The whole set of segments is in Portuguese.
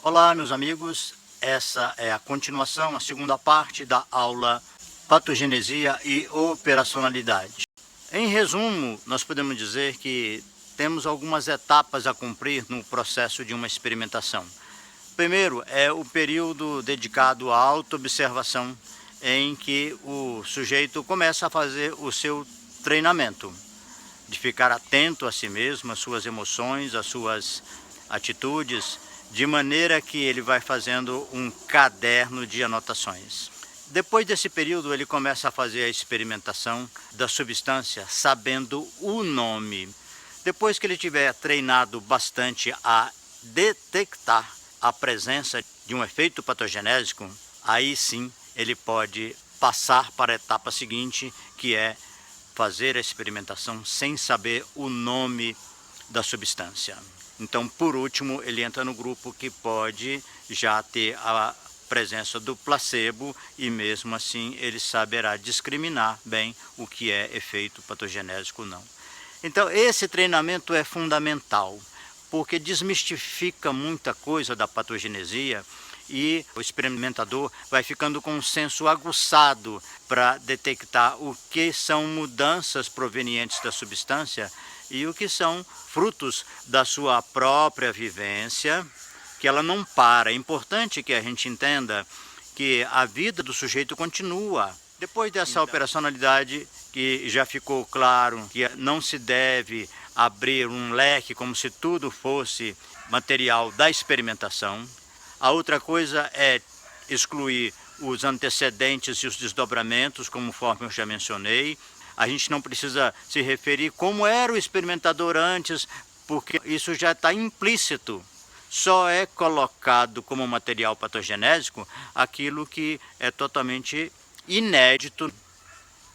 Olá, meus amigos. Essa é a continuação, a segunda parte da aula Patogenesia e Operacionalidade. Em resumo, nós podemos dizer que temos algumas etapas a cumprir no processo de uma experimentação. Primeiro é o período dedicado à autoobservação, em que o sujeito começa a fazer o seu treinamento, de ficar atento a si mesmo, às suas emoções, às suas atitudes, de maneira que ele vai fazendo um caderno de anotações. Depois desse período, ele começa a fazer a experimentação da substância, sabendo o nome. Depois que ele tiver treinado bastante a detectar a presença de um efeito patogenésico, aí sim ele pode passar para a etapa seguinte, que é fazer a experimentação sem saber o nome da substância. Então, por último, ele entra no grupo que pode já ter a presença do placebo e mesmo assim ele saberá discriminar bem o que é efeito patogenésico ou não. Então, esse treinamento é fundamental, porque desmistifica muita coisa da patogenesia e o experimentador vai ficando com um senso aguçado para detectar o que são mudanças provenientes da substância e o que são frutos da sua própria vivência, que ela não para. É importante que a gente entenda que a vida do sujeito continua. Depois dessa operacionalidade, que já ficou claro que não se deve abrir um leque como se tudo fosse material da experimentação. A outra coisa é excluir os antecedentes e os desdobramentos, conforme eu já mencionei. A gente não precisa se referir como era o experimentador antes, porque isso já está implícito. Só é colocado como material patogenésico aquilo que é totalmente inédito.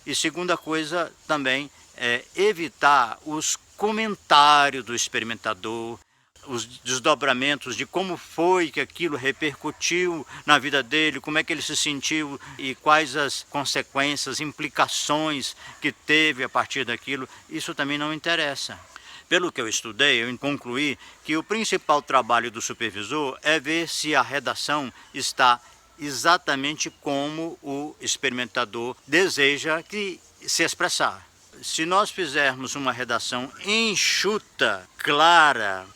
E segunda coisa também é evitar os comentários do experimentador, os desdobramentos de como foi que aquilo repercutiu na vida dele, como é que ele se sentiu e quais as consequências, implicações que teve a partir daquilo, isso também não interessa. Pelo que eu estudei, eu concluí que o principal trabalho do supervisor é ver se a redação está exatamente como o experimentador deseja que se expressar. Se nós fizermos uma redação enxuta, clara,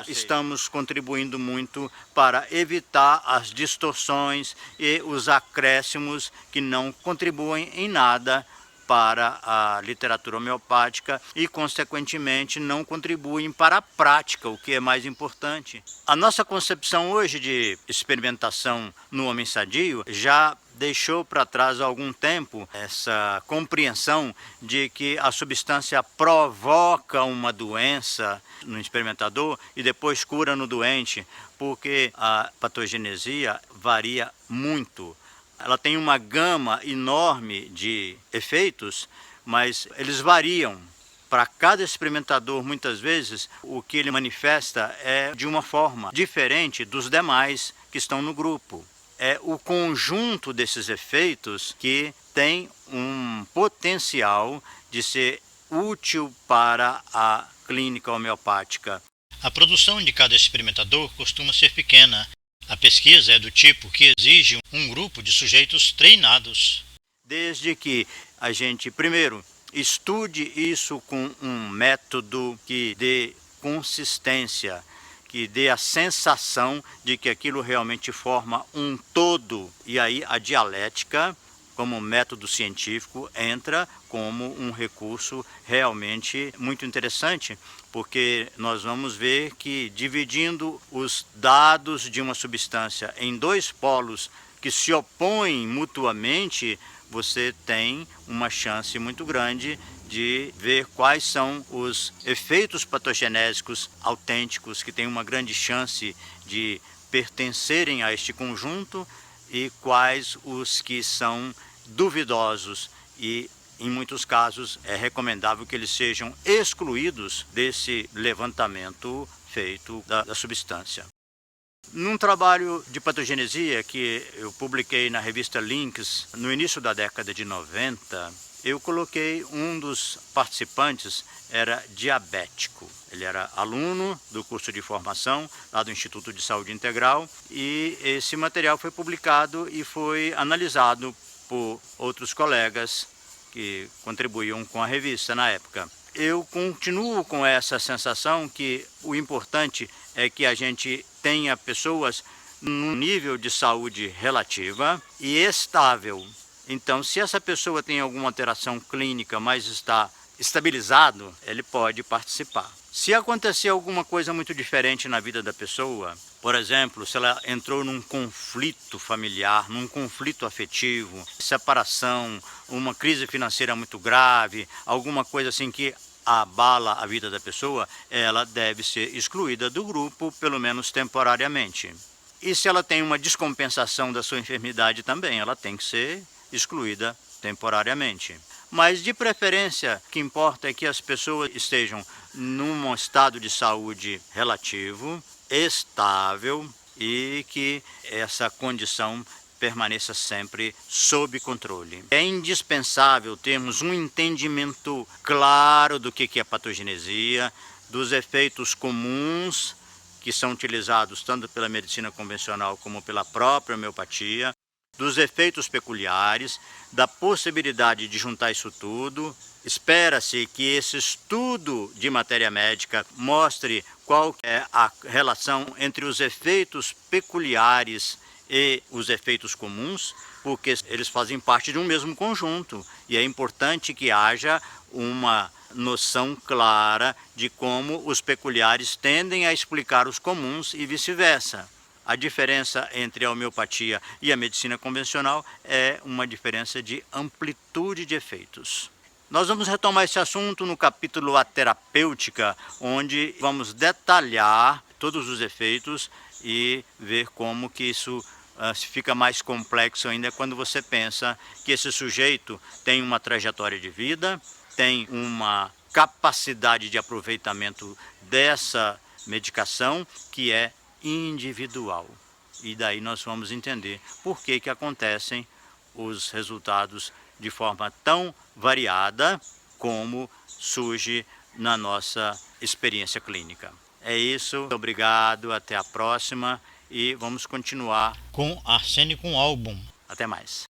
estamos contribuindo muito para evitar as distorções e os acréscimos que não contribuem em nada para a literatura homeopática e, consequentemente, não contribuem para a prática, o que é mais importante. A nossa concepção hoje de experimentação no homem sadio já deixou para trás há algum tempo essa compreensão de que a substância provoca uma doença no experimentador e depois cura no doente, porque a patogenesia varia muito. Ela tem uma gama enorme de efeitos, mas eles variam. Para cada experimentador, muitas vezes, o que ele manifesta é de uma forma diferente dos demais que estão no grupo. É o conjunto desses efeitos que tem um potencial de ser útil para a clínica homeopática. A produção de cada experimentador costuma ser pequena. A pesquisa é do tipo que exige um grupo de sujeitos treinados. Desde que a gente, primeiro, estude isso com um método que dê consistência, que dê a sensação de que aquilo realmente forma um todo. E aí a dialética, como método científico, entra como um recurso realmente muito interessante, porque nós vamos ver que dividindo os dados de uma substância em dois polos que se opõem mutuamente, você tem uma chance muito grande de ver quais são os efeitos patogenésicos autênticos que têm uma grande chance de pertencerem a este conjunto e quais os que são duvidosos e, em muitos casos, é recomendável que eles sejam excluídos desse levantamento feito da substância. Num trabalho de patogenesia que eu publiquei na revista Links no início da década de 90, eu coloquei um dos participantes era diabético. Ele era aluno do curso de formação lá do Instituto de Saúde Integral e esse material foi publicado e foi analisado por outros colegas que contribuíam com a revista na época. Eu continuo com essa sensação que o importante é que a gente tenha pessoas num nível de saúde relativa e estável. Então, se essa pessoa tem alguma alteração clínica, mas está estabilizado, ele pode participar. Se acontecer alguma coisa muito diferente na vida da pessoa, por exemplo, se ela entrou num conflito familiar, num conflito afetivo, separação, uma crise financeira muito grave, alguma coisa assim que abala a vida da pessoa, ela deve ser excluída do grupo, pelo menos temporariamente. E se ela tem uma descompensação da sua enfermidade também, ela tem que ser excluída temporariamente. Mas, de preferência, o que importa é que as pessoas estejam num estado de saúde relativo, estável e que essa condição permaneça sempre sob controle. É indispensável termos um entendimento claro do que é patogenesia, dos efeitos comuns que são utilizados tanto pela medicina convencional como pela própria homeopatia, dos efeitos peculiares, da possibilidade de juntar isso tudo. Espera-se que esse estudo de matéria médica mostre qual é a relação entre os efeitos peculiares e os efeitos comuns, porque eles fazem parte de um mesmo conjunto e é importante que haja uma noção clara de como os peculiares tendem a explicar os comuns e vice-versa. A diferença entre a homeopatia e a medicina convencional é uma diferença de amplitude de efeitos. Nós vamos retomar esse assunto no capítulo A Terapêutica, onde vamos detalhar todos os efeitos e ver como que isso fica mais complexo ainda quando você pensa que esse sujeito tem uma trajetória de vida, tem uma capacidade de aproveitamento dessa medicação que é individual. E daí nós vamos entender por que acontecem os resultados de forma tão variada como surge na nossa experiência clínica. É isso, obrigado, até a próxima e vamos continuar com Arsenicum album. Até mais.